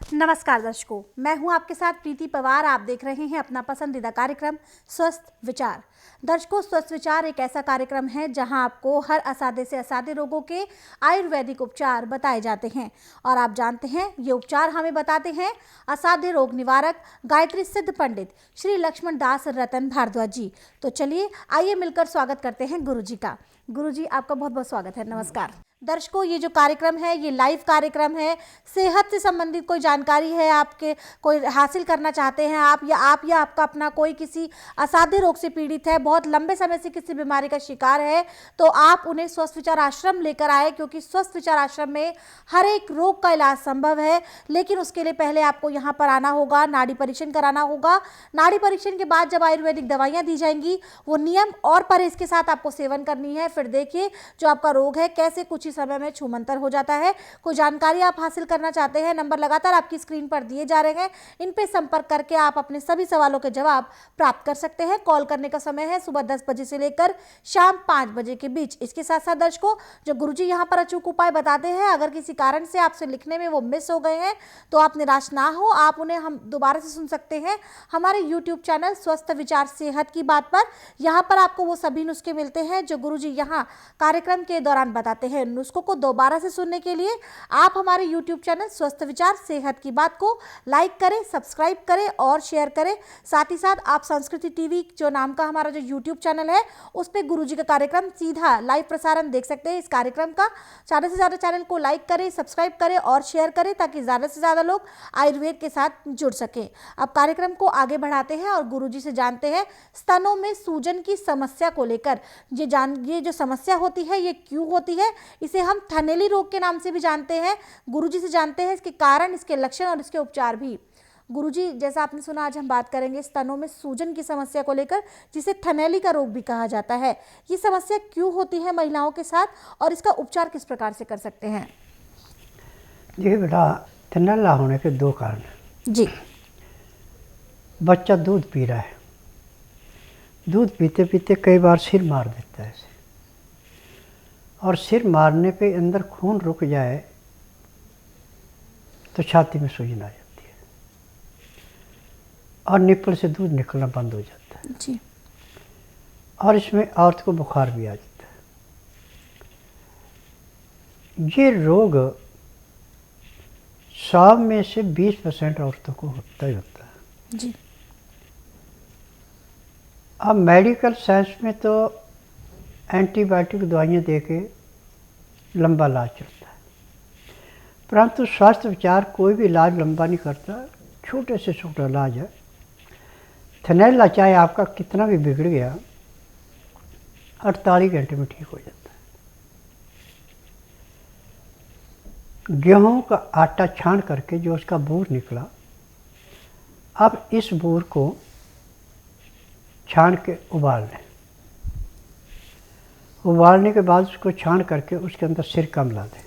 नमस्कार दर्शकों, मैं हूं आपके साथ प्रीति पवार। आप देख रहे हैं अपना पसंदीदा कार्यक्रम स्वस्थ विचार। दर्शकों, स्वस्थ विचार एक ऐसा कार्यक्रम है जहां आपको हर असाध्य से असाध्य रोगों के आयुर्वेदिक उपचार बताए जाते हैं। और आप जानते हैं, ये उपचार हमें बताते हैं असाध्य रोग निवारक गायत्री सिद्ध पंडित श्री लक्ष्मण दास रतन भारद्वाज जी। तो चलिए, आइए मिलकर स्वागत करते हैं गुरु जी का। गुरु जी, आपका बहुत बहुत स्वागत है। नमस्कार दर्शकों, ये जो कार्यक्रम है ये लाइव कार्यक्रम है। सेहत से संबंधित कोई जानकारी है आपके कोई हासिल करना चाहते हैं आप या आपका अपना कोई किसी असाध्य रोग से पीड़ित है, बहुत लंबे समय से किसी बीमारी का शिकार है, तो आप उन्हें स्वस्थ विचार आश्रम लेकर आए, क्योंकि स्वस्थ विचार आश्रम में हर एक रोग का इलाज संभव है। लेकिन उसके लिए पहले आपको यहाँ पर आना होगा, नाड़ी परीक्षण कराना होगा। नाड़ी परीक्षण के बाद जब आयुर्वेदिक दवाइयाँ दी जाएंगी, वो नियम और परहेज के साथ आपको सेवन करनी है। फिर देखिए जो आपका रोग है कैसे कुछ ही समय में छूमंतर हो जाता है। कोई जानकारी आप हासिल करना चाहते हैं, नंबर लगातार आपकी स्क्रीन पर दिए जा रहे हैं, इन पे संपर्क करके आप अपने सभी सवालों के जवाब प्राप्त कर सकते हैं। कॉल करने का समय है सुबह 10 बजे से लेकर शाम 5 बजे के बीच। इसके साथ साथ दर्शकों, जो गुरुजी यहाँ पर अचूक उपाय बताते हैं, अगर किसी कारण से आपसे लिखने में वो मिस हो गए हैं तो आप निराश ना हो, आप उन्हें हम दोबारा से सुन सकते हैं हमारे यूट्यूब चैनल स्वस्थ विचार सेहत की बात पर। यहाँ पर आपको वो सभी नुस्खे मिलते हैं जो गुरुजी यहाँ कार्यक्रम के दौरान बताते हैं। नुस्खों को दोबारा से सुनने के लिए आप हमारे यूट्यूब चैनल स्वस्थ विचार सेहत की बात को लाइक करें, सब्सक्राइब करें और शेयर करें। साथ ही साथ आप संस्कृति टीवी जो नाम का हमारा जो यूट्यूब चैनल है, उस पर गुरुजी का कार्यक्रम सीधा लाइव प्रसारण देख सकते हैं। इस कार्यक्रम का ज़्यादा से ज़्यादा चैनल को लाइक करें, सब्सक्राइब करें और शेयर करें, ताकि ज़्यादा से ज़्यादा लोग आयुर्वेद के साथ जुड़ सकें। अब कार्यक्रम को आगे बढ़ाते हैं और गुरुजी से जानते हैं स्तनों में सूजन की समस्या को लेकर। ये जो समस्या होती है ये क्यों होती है, इसे हम थनैली रोग के नाम से भी जानते हैं। गुरुजी से जानते हैं इसके कारण, इसके लक्षण और इसके उपचार भी। गुरुजी, जैसा आपने सुना, आज हम बात करेंगे स्तनों में सूजन की समस्या को लेकर, जिसे थनैली का रोग भी कहा जाता है। ये समस्या क्यों होती है महिलाओं के साथ और इसका उपचार किस प्रकार से कर सकते हैं? देखिए बेटा, थनैला होने के दो कारण हैं। जी। बच्चा दूध पी रहा है, दूध पीते पीते कई बार सिर मार देता है इसे, और सिर मारने पे अंदर खून रुक जाए तो छाती में सूजन आ जाती है और निप्पल से दूध निकलना बंद हो जाता है। जी। और इसमें औरत को बुखार भी आ जाता है। ये रोग 100 में से 20% औरतों को होता ही होता है। जी। अब मेडिकल साइंस में तो एंटीबायोटिक दवाइयाँ दे के लंबा इलाज चलता है, परंतु स्वास्थ्य विचार कोई भी इलाज लंबा नहीं करता। छोटे से छोटा इलाज है। थनैला चाहे आपका कितना भी बिगड़ गया, 48 घंटे में ठीक हो जाता है। गेहूं का आटा छान करके जो उसका बूर निकला, अब इस बूर को छान के उबाल लें। उबालने के बाद उसको छान करके उसके अंदर सिरका मिला दें।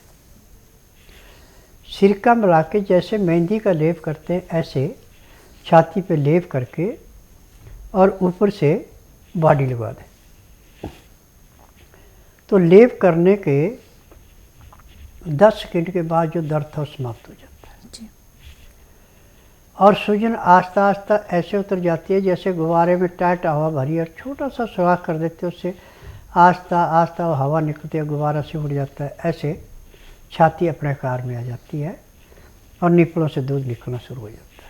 सिरका मिला के जैसे मेहंदी का लेप करते हैं, ऐसे छाती पे लेप करके और ऊपर से बॉडी लगा दें। तो लेप करने के 10 सेकंड के बाद जो दर्द था वो समाप्त हो जाता है। जी। और सूजन आस्ता आस्ता ऐसे उतर जाती है जैसे गुब्बारे में टाइट हवा भरी और छोटा सा सुराख कर देते हैं, उससे आस्ता आस्ता हवा निकलती है, गुब्बारा से उड़ जाता है। ऐसे छाती अपने आकार में आ जाती है और निप्पलों से दूध निकलना शुरू हो जाता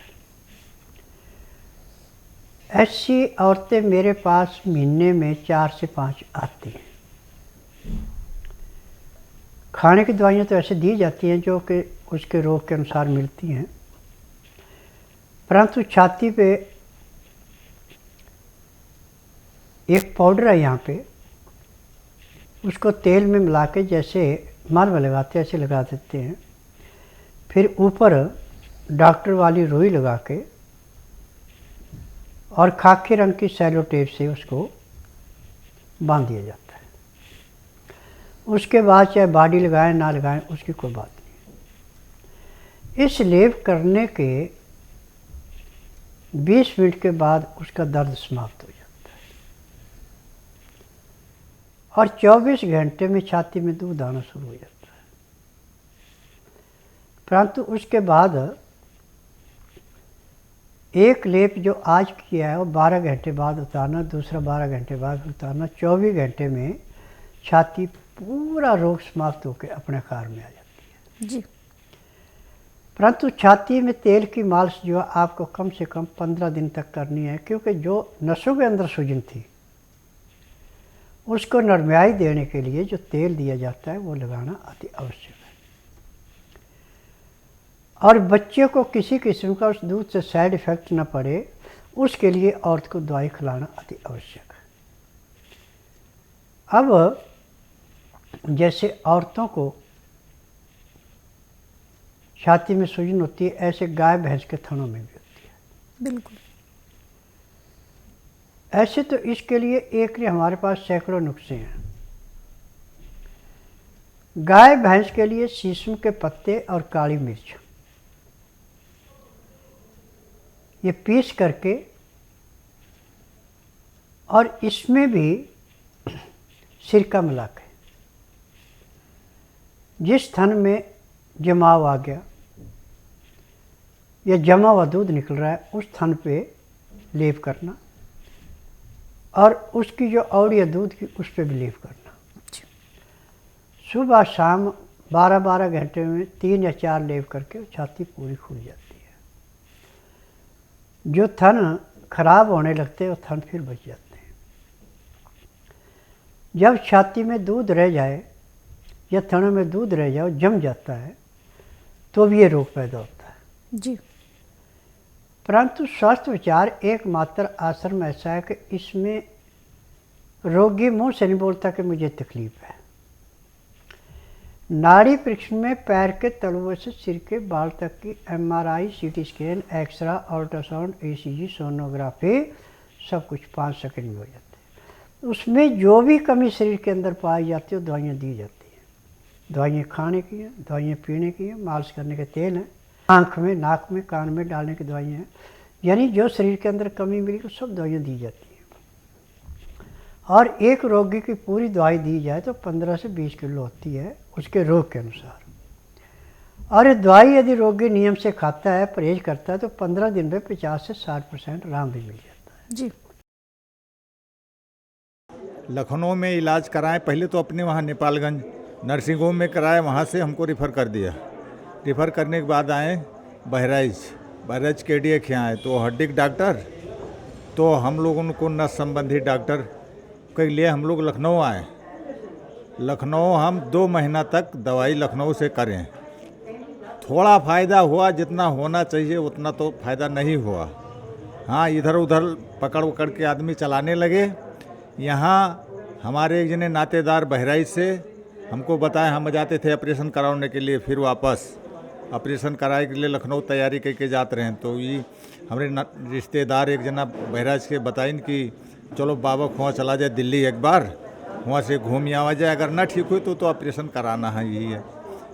है। ऐसी औरतें मेरे पास महीने में 4 से 5 आती हैं। खाने की दवाइयाँ तो ऐसे दी जाती हैं जो कि उसके रोग के अनुसार मिलती हैं, परंतु छाती पे एक पाउडर है यहाँ पे, उसको तेल में मिला के जैसे माल में लगाते हैं ऐसे लगा देते हैं। फिर ऊपर डॉक्टर वाली रुई लगा के और खाकी रंग की सेलो टेप से उसको बांध दिया जाता है। उसके बाद चाहे बॉडी लगाएं ना लगाएं उसकी कोई बात नहीं। इस लेप करने के 20 मिनट के बाद उसका दर्द समाप्त हो जाता है और 24 घंटे में छाती में दूध आना शुरू हो जाता है। परंतु उसके बाद एक लेप जो आज किया है वो 12 घंटे बाद उतारना, दूसरा 12 घंटे बाद उतारना। 24 घंटे में छाती पूरा रोग समाप्त होकर अपने कार में आ जाती है जी। परंतु छाती में तेल की मालिश जो है आपको कम से कम 15 दिन तक करनी है, क्योंकि जो नसों के अंदर सूजन थी उसको नरमाई देने के लिए जो तेल दिया जाता है वो लगाना अति आवश्यक है। और बच्चे को किसी किस्म का उस दूध से साइड इफेक्ट न पड़े उसके लिए औरत को दवाई खिलाना अति आवश्यक है। अब जैसे औरतों को छाती में सूजन होती है, ऐसे गाय भैंस के थनों में भी होती है। बिल्कुल। ऐसे तो इसके लिए एक नहीं, हमारे पास सैकड़ों नुस्खे हैं। गाय भैंस के लिए शीशम के पत्ते और काली मिर्च ये पीस करके, और इसमें भी सिरका मिला के जिस थन में जमाव आ गया या जमा हुआ दूध निकल रहा है उस थन पे लेप करना, और उसकी जो औड़ी है दूध की उस पे भी लेप करना। सुबह शाम 12-12 घंटे में 3 या 4 लेप करके छाती पूरी खुल जाती है। जो थन खराब होने लगते हैं वो थन फिर बच जाते हैं। जब छाती में दूध रह जाए या थनों में दूध रह जाए, जम जाता है, तो भी ये रोग पैदा होता है जी। परंतु स्वास्थ्य विचार एकमात्र आश्रम ऐसा है कि इसमें रोगी मुंह से नहीं बोलता कि मुझे तकलीफ है। नाड़ी परीक्षण में पैर के तलुओं से सिर के बाल तक की MRI, CT scan, x-ray, ultrasound, ECG, sonography सब कुछ 5 सेकंड में हो जाते हैं। उसमें जो भी कमी शरीर के अंदर पाई जाती है दवाइयाँ दी जाती हैं। दवाइयाँ खाने की हैं, दवाइयाँ पीने की हैं, मालिश करने के तेल हैं, आँख में, नाक में, कान में डालने की दवाइयाँ हैं। यानी जो शरीर के अंदर कमी मिली वो सब दवाइयाँ दी जाती हैं। और एक रोगी की पूरी दवाई दी जाए तो 15 से 20 किलो होती है उसके रोग के अनुसार। और ये दवाई यदि रोगी नियम से खाता है, परहेज करता है, तो 15 दिन में 50 से 60% आराम भी मिल जाता है जी। लखनऊ में इलाज कराएं, पहले तो अपने वहाँ नेपालगंज नर्सिंग होम में कराए, वहाँ से हमको रिफ़र कर दिया। रिफ़र करने के बाद आए बहराइच KDA के आए तो हड्डी के डॉक्टर, तो हम लोगों को नस संबंधी डॉक्टर के लिए हम लोग लखनऊ आए। लखनऊ हम 2 महीना तक दवाई लखनऊ से करें, थोड़ा फ़ायदा हुआ, जितना होना चाहिए उतना तो फ़ायदा नहीं हुआ। हाँ, इधर उधर पकड़ के आदमी चलाने लगे। यहाँ हमारे एक जने नातेदार बहराइच से हमको बताया, हम जाते थे ऑपरेशन कराने के लिए, फिर वापस ऑपरेशन कराए के लिए लखनऊ तैयारी करके जाते रहे। तो ये हमारे रिश्तेदार एक जना बहराइच के बताइन कि चलो बाबा वहाँ चला जाए दिल्ली, एक बार वहाँ से घूम आवा जाए, अगर ना ठीक हुई तो ऑपरेशन कराना है, यही है।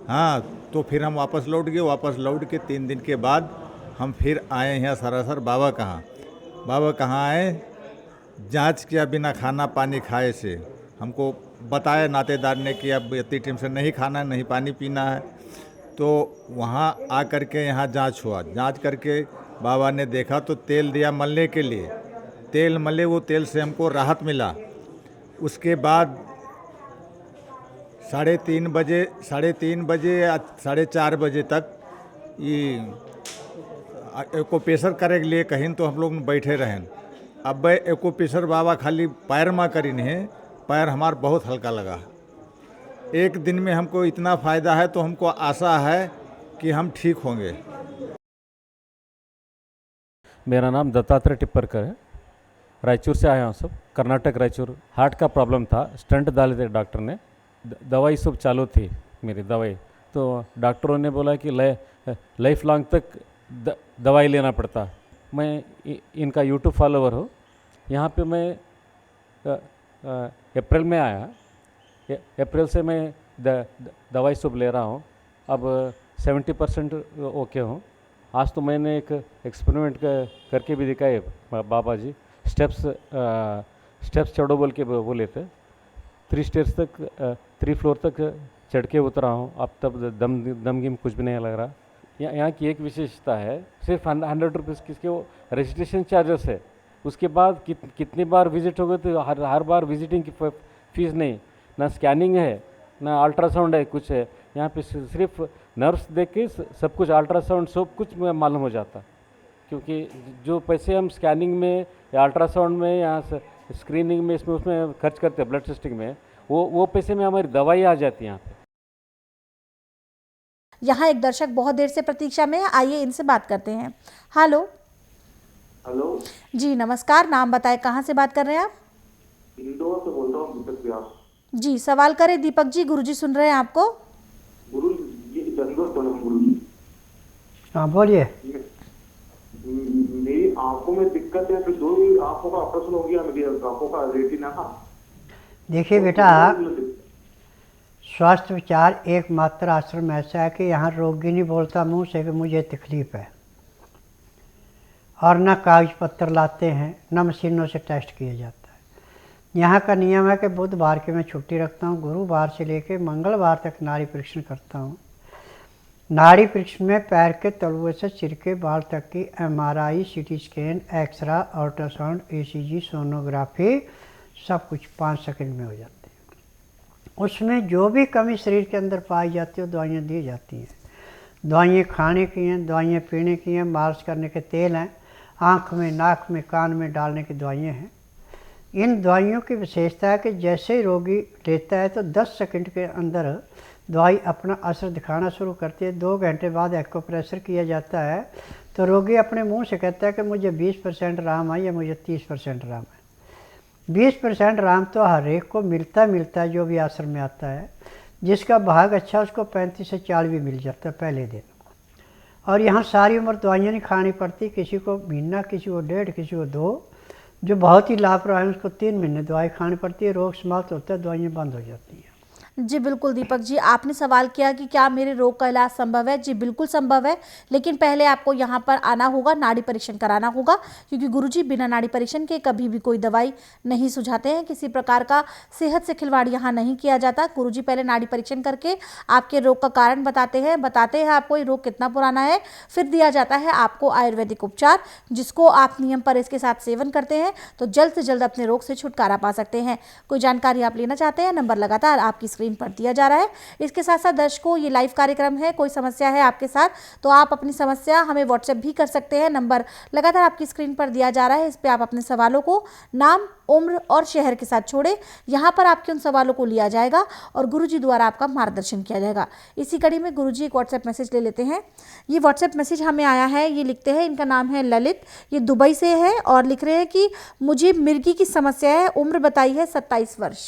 हाँ, तो फिर हम वापस लौट गए। वापस लौट के 3 दिन के बाद हम फिर आए यहाँ सरासर बाबा कहाँ आए, जांच किया बिना खाना पानी खाए से। हमको बताया नातेदार ने कि अब इतनी टाइम से नहीं खाना नहीं पानी पीना है। तो वहाँ आ कर के यहाँ जांच हुआ। जांच करके बाबा ने देखा तो तेल दिया मलने के लिए, तेल मले, वो तेल से हमको राहत मिला। उसके बाद 3:30 बजे या 4:30 बजे तक ये एक्यूप्रेशर करे के लिए कहीं तो हम लोग बैठे रहें। अब एक्यूप्रेशर बाबा खाली पैर में करीन है, पैर हमार बहुत हल्का लगा। एक दिन में हमको इतना फ़ायदा है तो हमको आशा है कि हम ठीक होंगे। मेरा नाम दत्तात्रेय टिप्परकर है, रायचूर से आया हूँ सब, कर्नाटक रायचूर। हार्ट का प्रॉब्लम था, स्टंट डाले थे डॉक्टर ने, दवाई सब चालू थी मेरी दवाई। तो डॉक्टरों ने बोला कि लाइफ लॉन्ग तक दवाई लेना पड़ता। मैं इनका यूट्यूब फॉलोवर हूँ। यहाँ पे मैं अप्रैल में आया, अप्रैल से मैं दवाई सब ले रहा हूँ। अब 70% ओके हूँ। आज तो मैंने एक एक्सपेरिमेंट करके भी दिखाए बाबा जी। स्टेप्स चढ़ो बोल के बोले थे, 3 स्टेप्स तक 3 फ्लोर तक चढ़ के उतरा हूँ। अब तब दम गिम कुछ भी नहीं लग रहा। यहाँ की एक विशेषता है, सिर्फ 100 रुपीज़ किसके वो रजिस्ट्रेशन चार्जेस है। उसके बाद कितनी बार विजिट हो गए तो हर बार विजिटिंग की फीस नहीं, ना स्कैनिंग है ना अल्ट्रासाउंड है, कुछ है यहाँ पे सिर्फ नर्व्स देख के सब कुछ अल्ट्रासाउंड सब कुछ मालूम हो जाता। क्योंकि जो पैसे हम स्कैनिंग में या अल्ट्रासाउंड में या स्क्रीनिंग में इसमें उसमें खर्च करते हैं ब्लड टेस्टिंग में, वो पैसे में हमारी दवाई आ जाती है यहाँ पे। यहाँ एक दर्शक बहुत देर से प्रतीक्षा में है, आइए इनसे बात करते हैं। हेलो। हेलो जी नमस्कार, नाम बताएं, कहाँ से बात कर रहे हैं आप? इंदौर से बोल रहा हूँ दीपक व्यास। जी सवाल करें दीपक जी, गुरुजी सुन रहे हैं आपको। गुरु जी धन्यवाद प्रणाम गुरु जी। हाँ बोलिए। मेरी आंखों में दिक्कत है, तो दो ही आंखों का ऑपरेशन हो गया, मेरी आंखों का रेटिना का। देखिए बेटा, स्वास्थ्य विचार एकमात्र आश्रम ऐसा है कि यहाँ रोगी नहीं बोलता मुंह से कि मुझे तकलीफ है, और न कागज पत्र लाते हैं न मशीनों से टेस्ट किया जाता है। यहाँ का नियम है कि बुधवार की मैं छुट्टी रखता हूँ, गुरुवार से लेकर मंगलवार तक नाड़ी परीक्षण करता हूँ। नाड़ी परीक्षण में पैर के तलुए से सिर के बाल तक की MRI, CT scan, x-ray, ultrasound, ECG, sonography सब कुछ 5 सेकंड में हो जाती है। उसमें जो भी कमी शरीर के अंदर पाई जाती है वो दवाइयाँ दी जाती हैं। दवाइयाँ खाने की हैं, दवाइयाँ पीने की हैं, मालिश करने के तेल हैं, आँख में, नाक में, कान में डालने की दवाइयाँ हैं। इन दवाइयों की विशेषता है कि जैसे ही रोगी लेता है तो 10 सेकंड के अंदर दवाई अपना असर दिखाना शुरू करती है। 2 घंटे बाद एक्यूप्रेशर किया जाता है तो रोगी अपने मुंह से कहता है कि मुझे 20% आराम है या मुझे 30% आराम है। 20% आराम तो हर एक को मिलता है जो भी आश्रम में आता है। जिसका भाग अच्छा उसको 35 से 40 भी मिल जाता है पहले दिन। और यहाँ सारी उम्र दवाइयाँ नहीं खानी पड़ती, किसी को महीना, किसी को 1.5, किसी को 2। जो बहुत ही लापरवाह है उसको 3 महीने दवाई खानी पड़ती है, रोग समाप्त होता है, दवाइयाँ बंद हो जाती हैं। जी बिल्कुल दीपक जी, आपने सवाल किया कि क्या मेरे रोग का इलाज संभव है। जी बिल्कुल संभव है, लेकिन पहले आपको यहाँ पर आना होगा, नाड़ी परीक्षण कराना होगा, क्योंकि गुरुजी बिना नाड़ी परीक्षण के कभी भी कोई दवाई नहीं सुझाते हैं। किसी प्रकार का सेहत से खिलवाड़ यहाँ नहीं किया जाता। गुरुजी पहले नाड़ी परीक्षण करके आपके रोग का कारण बताते हैं आपको ये रोग कितना पुराना है, फिर दिया जाता है आपको आयुर्वेदिक उपचार, जिसको आप नियम पर इसके साथ सेवन करते हैं तो जल्द से जल्द अपने रोग से छुटकारा पा सकते हैं। कोई जानकारी आप लेना चाहते हैं, नंबर लगातार आपकी स्क्रीन पर दिया जा रहा है। इसके साथ साथ दर्शकों, ये लाइव कार्यक्रम है, कोई समस्या है आपके साथ तो आप अपनी समस्या हमें व्हाट्सएप भी कर सकते हैं। नंबर लगातार आपकी स्क्रीन पर दिया जा रहा है, इस पर आप अपने सवालों को नाम, उम्र और शहर के साथ छोड़ें। यहाँ पर आपके उन सवालों को लिया जाएगा और गुरुजी द्वारा आपका मार्गदर्शन किया जाएगा। इसी कड़ी में गुरुजी एक व्हाट्सएप मैसेज ले लेते हैं। ये व्हाट्सएप मैसेज हमें आया है, ये लिखते हैं, इनका नाम है ललित, ये दुबई से है और लिख रहे हैं कि मुझे मिर्गी की समस्या है, उम्र बताई है 27 वर्ष।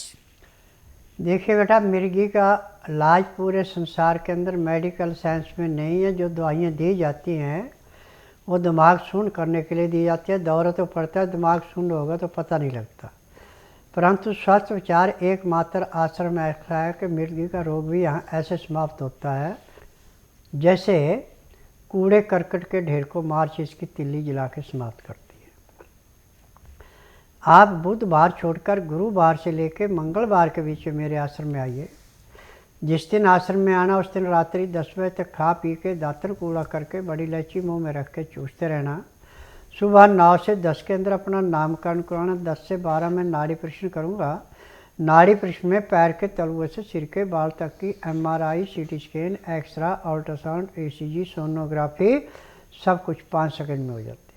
देखिए बेटा, मिर्गी का इलाज पूरे संसार के अंदर मेडिकल साइंस में नहीं है। जो दवाइयाँ दी जाती हैं वो दिमाग शून्य करने के लिए दी जाती है। दौरा तो पड़ता है, दिमाग शून्य होगा तो पता नहीं लगता। परंतु स्वास्थ्य विचार एकमात्र आश्रम ऐसा है कि मिर्गी का रोग भी यहाँ ऐसे समाप्त होता है जैसे कूड़े करकट के ढेर को माचिस की तिल्ली जला के समाप्त करती है। आप बुधवार छोड़कर गुरुवार से लेकर मंगलवार के बीच में मेरे आश्रम में आइए। जिस दिन आश्रम में आना उस दिन रात्रि 10 बजे तक खा पी के दातन कूड़ा करके बड़ी इलायची मुंह में रख के चूसते रहना। सुबह 9 से 10 के अंदर अपना नामकरण कराना। 10 से 12 में नाड़ी परीक्षण करूँगा। नाड़ी परीक्षण में पैर के तलुए से सिर के बाल तक की MRI, CT scan, x-ray, ultrasound, ECG, sonography सब कुछ 5 सेकंड में हो जाती है।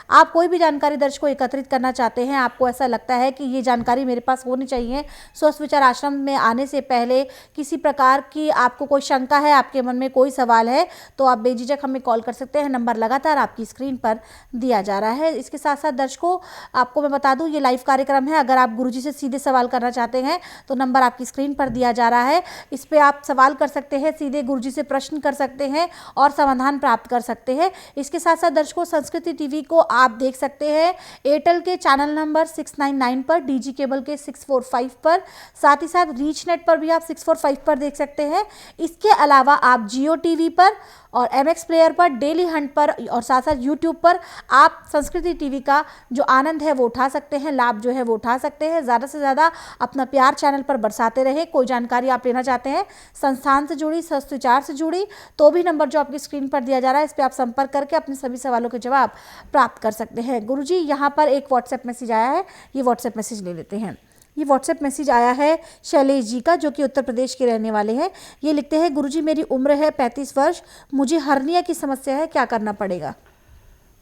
आप कोई भी जानकारी दर्शकों एकत्रित करना चाहते हैं, आपको ऐसा लगता है कि ये जानकारी मेरे पास होनी चाहिए, स्वस्थ विचार आश्रम में आने से पहले किसी प्रकार की आपको कोई शंका है, आपके मन में कोई सवाल है, तो आप बेझिझक हमें कॉल कर सकते हैं। नंबर लगातार आपकी स्क्रीन पर दिया जा रहा है। इसके साथ साथ दर्शकों, आपको मैं बता दूं, ये लाइव कार्यक्रम है। अगर आप गुरुजी से सीधे सवाल करना चाहते हैं तो नंबर आपकी स्क्रीन पर दिया जा रहा है, इस पर आप सवाल कर सकते हैं, सीधे गुरुजी से प्रश्न कर सकते हैं और समाधान प्राप्त कर सकते हैं। इसके साथ साथ दर्शकों, संस्कृति टीवी को आप देख सकते हैं एयरटेल के चैनल नंबर 699 पर, डीजी केबल के 645 पर, साथ ही साथ रीच नेट पर भी आप 645 पर देख सकते हैं। इसके अलावा आप जियो टीवी पर और MX प्लेयर पर, डेली हंट पर और साथ साथ यूट्यूब पर आप संस्कृति टीवी का जो आनंद है वो उठा सकते हैं, लाभ जो है वो उठा सकते हैं। ज़्यादा से ज़्यादा अपना प्यार चैनल पर बरसाते रहे। कोई जानकारी आप लेना चाहते हैं संस्थान से जुड़ी, स्वस्थ विचार से जुड़ी, तो भी नंबर जो आपकी स्क्रीन पर दिया जा रहा है इस पर आप संपर्क करके अपने सभी सवालों के जवाब प्राप्त कर सकते हैं। गुरुजी, यहाँ पर एक व्हाट्सएप मैसेज आया है, ये व्हाट्सएप मैसेज ले लेते हैं। ये व्हाट्सएप मैसेज आया है शैलेश जी का, जो कि उत्तर प्रदेश के रहने वाले हैं। ये लिखते हैं, गुरुजी मेरी उम्र है 35 वर्ष, मुझे हर्निया की समस्या है, क्या करना पड़ेगा?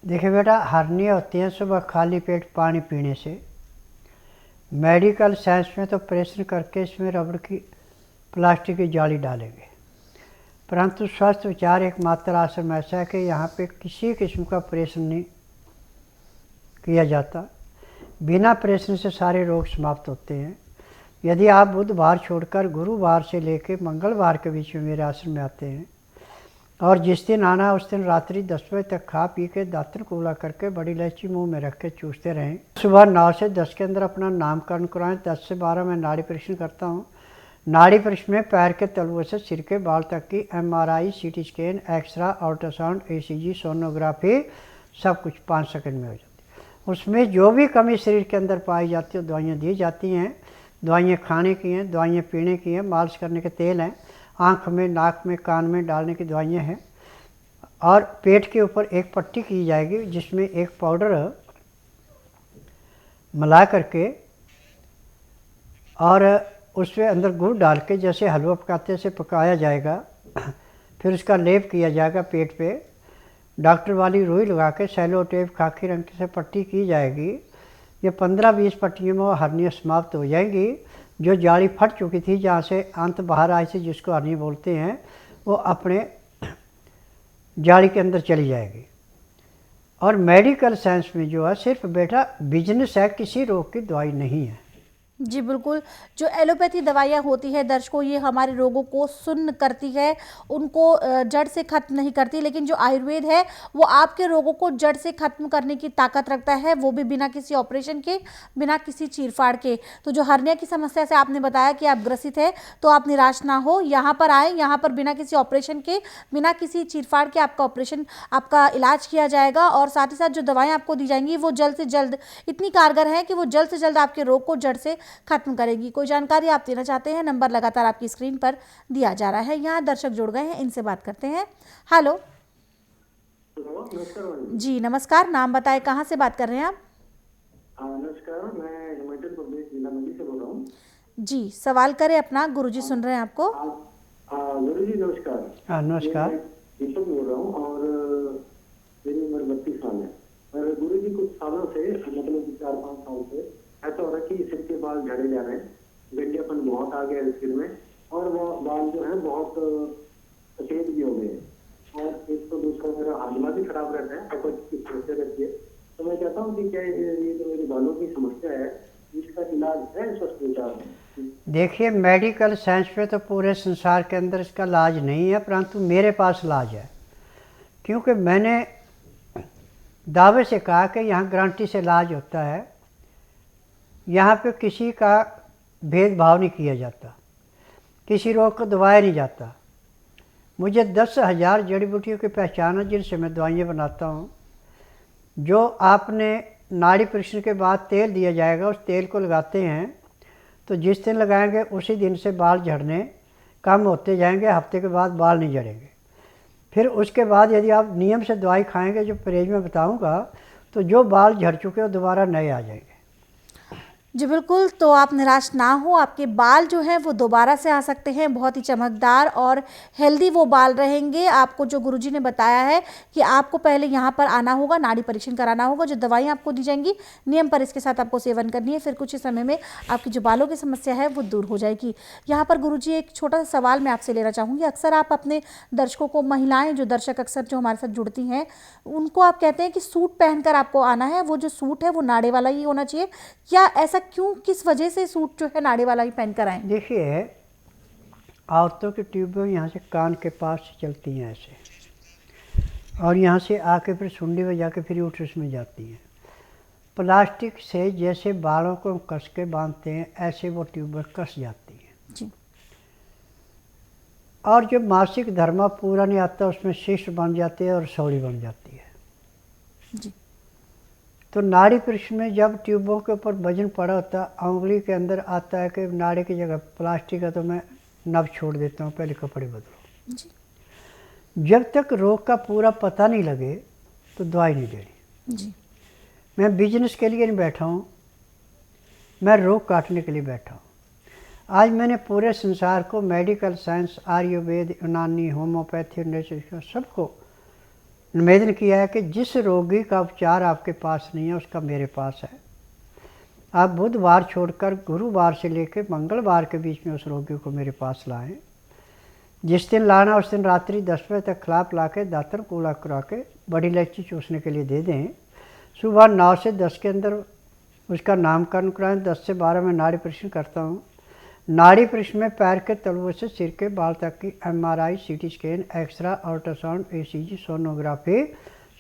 देखिए बेटा, हर्निया होती है सुबह खाली पेट पानी पीने से। मेडिकल साइंस में तो ऑपरेशन करके इसमें रबड़ की प्लास्टिक की जाली डालेंगे, परंतु स्वस्थ विचार एकमात्र आश्रम ऐसा है कि यहाँ पे किसी किस्म का ऑपरेशन नहीं किया जाता। बिना ऑपरेशन से सारे रोग समाप्त होते हैं। यदि आप बुधवार छोड़कर गुरुवार से लेकर मंगलवार के बीच में मेरे आश्रम में आते हैं और जिस दिन आना उस दिन रात्रि 10 बजे तक खा पी के दातन कूला करके बड़ी इलायची मुंह में रख के चूसते रहें। सुबह 9 से 10 के अंदर अपना नामकरण कराएं। 10 से 12 मैं नाड़ी परीक्षण करता हूँ। नाड़ी परीक्षण में पैर के तलुए से सिर के बाल तक की MRI, CT scan, x-ray, ultrasound, ECG, sonography सब कुछ 5 सेकंड में हो जाती है। उसमें जो भी कमी शरीर के अंदर पाई जाती है दवाइयाँ दी जाती हैं। दवाइयाँ खाने की हैं, दवाइयाँ पीने की हैं, मालिश करने के तेल हैं, आँख में, नाक में, कान में डालने की दवाइयाँ हैं। और पेट के ऊपर एक पट्टी की जाएगी जिसमें एक पाउडर मिला करके और उसमें अंदर गुड़ डाल के जैसे हलवा पकाते से पकाया जाएगा। फिर उसका लेप किया जाएगा पेट पे। डॉक्टर वाली रुई लगा के सेलो टेप खाकी रंग से पट्टी की जाएगी। ये 15-20 पट्टियों में हर्निया समाप्त हो जाएंगी। जो जाली फट चुकी थी, जहाँ से अंत बाहर आई थी, जिसको हर्निया बोलते हैं, वो अपने जाली के अंदर चली जाएगी। और मेडिकल साइंस में जो है सिर्फ बेटा बिजनेस है, किसी रोग की दवाई नहीं है। जी बिल्कुल, जो एलोपैथी दवाइयाँ होती है दर्शकों, ये हमारे रोगों को सुन्न करती है, उनको जड़ से खत्म नहीं करती, लेकिन जो आयुर्वेद है वो आपके रोगों को जड़ से खत्म करने की ताकत रखता है, वो भी बिना किसी ऑपरेशन के, बिना किसी चीरफाड़ के। तो जो हर्निया की समस्या से आपने बताया कि आप ग्रसित है, तो आप निराश ना हो, यहाँ पर आए, यहाँ पर बिना किसी ऑपरेशन के, बिना किसी चीरफाड़ के आपका इलाज किया जाएगा। और साथ ही साथ जो दवाएँ आपको दी जाएंगी वो जल्द से जल्द इतनी कारगर है कि वो जल्द से जल्द आपके रोग को जड़ से खत्म करेगी। कोई जानकारी आप देना चाहते हैं, नंबर लगातार आपकी स्क्रीन पर दिया जा रहा है। यहाँ दर्शक जुड़ गए हैं, इनसे बात करते हैं। हेलो जी, नमस्कार, नाम बताएं, कहाँ से बात कर रहे हैं आप? नमस्कार, मैं हिमाचल प्रदेश जिला मंडी से बोल रहा हूँ जी, सवाल करें अपना, गुरुजी सुन रहे हैं आपको। गुरु जी नमस्कार। नमस्कार। दीपक बोल रहा हूँ और मेरी उम्र 32 साल है। और गुरु जी कुछ सालों से, मतलब 4-5 साल से ऐसा हो रहा है कि सिर के बाल झड़े जा रहे हैं, गड्ढेपन बहुत आ गया है सिर में, और वो बाल जो है बहुत सफेद भी हो गए हैं। और एक तो दूसरा मेरा हाजमा भी खराब रहता है, अपच की समस्या रहती है। तो मैं कहता हूँ कि क्या ये जो मेरे बालों की समस्या है इसका इलाज है स्वस्थ विचार में? देखिए, मेडिकल साइंस पे तो पूरे संसार के अंदर इसका इलाज नहीं है, परंतु मेरे पास इलाज है। क्योंकि मैंने दावे से कहा कि यहाँ गारंटी से इलाज होता है। यहाँ पे किसी का भेदभाव नहीं किया जाता, किसी रोग को दबाया नहीं जाता। मुझे 10,000 जड़ी बूटियों की पहचान है जिनसे मैं दवाइयाँ बनाता हूँ। जो आपने नाड़ी परीक्षण के बाद तेल दिया जाएगा, उस तेल को लगाते हैं तो जिस दिन लगाएंगे उसी दिन से बाल झड़ने कम होते जाएंगे। हफ्ते के बाद बाल नहीं झड़ेंगे। फिर उसके बाद यदि आप नियम से दवाई खाएंगे, जो परहेज में बताऊँगा, तो जो बाल झड़ चुके हैं दोबारा नए आ जाएंगे। जी बिल्कुल, तो आप निराश ना हो, आपके बाल जो हैं वो दोबारा से आ सकते हैं, बहुत ही चमकदार और हेल्दी वो बाल रहेंगे। आपको जो गुरुजी ने बताया है कि आपको पहले यहाँ पर आना होगा, नाड़ी परीक्षण कराना होगा, जो दवाइयाँ आपको दी जाएंगी नियम पर इसके साथ आपको सेवन करनी है, फिर कुछ ही समय में आपकी जो बालों की समस्या है वो दूर हो जाएगी। यहाँ पर गुरुजी एक छोटा सा सवाल मैं आपसे लेना चाहूँगी। अक्सर आप अपने दर्शकों को, महिलाएँ जो दर्शक अक्सर जो हमारे साथ जुड़ती हैं, उनको आप कहते हैं कि सूट पहनकर आपको आना है, वो जो सूट है वो नाड़े वाला ही होना चाहिए, क्या ऐसा क्यों, किस वजह से सूट जो है नाड़े वाला ही पहनकर आए? देखिए, औरतों की ट्यूबें यहाँ से कान के पास से चलती हैं ऐसे, और यहाँ से आके फिर सुंडी में जाके फिर यूट्रस में जाती हैं। प्लास्टिक से जैसे बालों को कस के बांधते हैं ऐसे वो ट्यूब में कस जाती है जी। और जब मासिक धर्म पूरा नहीं आता उसमें शिष्ट बन जाती है और सौड़ी बन जाती है। जी। तो नाड़ी पृष्ठ में जब ट्यूबों के ऊपर वजन पड़ा होता है, उंगली के अंदर आता है कि नाड़ी की जगह प्लास्टिक है तो मैं नब छोड़ देता हूँ, पहले कपड़े बदलो। जी। जब तक रोग का पूरा पता नहीं लगे तो दवाई नहीं देनी। जी। मैं बिजनेस के लिए नहीं बैठा हूँ, मैं रोग काटने के लिए बैठा हूँ। आज मैंने पूरे संसार को मेडिकल साइंस, आयुर्वेद, यूनानी, होम्योपैथी, नेचुरोपैथी सबको निवेदन किया है कि जिस रोगी का उपचार आपके पास नहीं है उसका मेरे पास है। आप बुधवार छोड़कर गुरुवार से लेकर मंगलवार के बीच में उस रोगी को मेरे पास लाएं। जिस दिन लाना उस दिन रात्रि 10 बजे तक खिला पिला के दातन कूड़ा करा के बड़ी इलायची चूसने के लिए दे दें। सुबह 9 से 10 के अंदर उसका नामकरण कराएं। 10 से 12 में नाड़ी परीक्षण करता हूँ। नाड़ी परीक्षण में पैर के तलुओं से सिर के बाल तक की MRI, CT scan, x-ray, ultrasound, ECG, sonography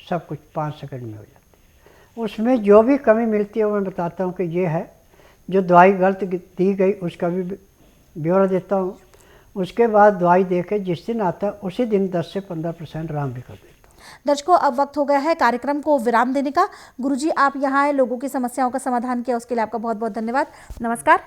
सब कुछ 5 सेकंड में हो जाती है। उसमें जो भी कमी मिलती है वो मैं बताता हूँ कि ये है। जो दवाई गलत दी गई उसका भी ब्यौरा देता हूँ। उसके बाद दवाई दे के जिस दिन आता है उसी दिन 10 से 15% आराम भी कर देता हूँ। दर्शकों, अब वक्त हो गया है कार्यक्रम को विराम देने का। गुरुजी, आप यहाँ आए, लोगों की समस्याओं का समाधान किया, उसके लिए आपका बहुत बहुत धन्यवाद। नमस्कार।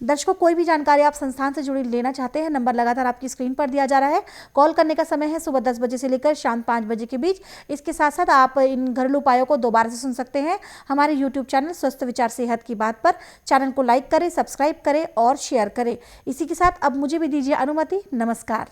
दर्शकों, कोई भी जानकारी आप संस्थान से जुड़ी लेना चाहते हैं, नंबर लगातार आपकी स्क्रीन पर दिया जा रहा है। कॉल करने का समय है सुबह 10 बजे से लेकर शाम 5 बजे के बीच। इसके साथ साथ आप इन घरेलू उपायों को दोबारा से सुन सकते हैं हमारे YouTube चैनल स्वस्थ विचार सेहत की बात पर। चैनल को लाइक करें, सब्सक्राइब करें और शेयर करें। इसी के साथ अब मुझे भी दीजिए अनुमति। नमस्कार।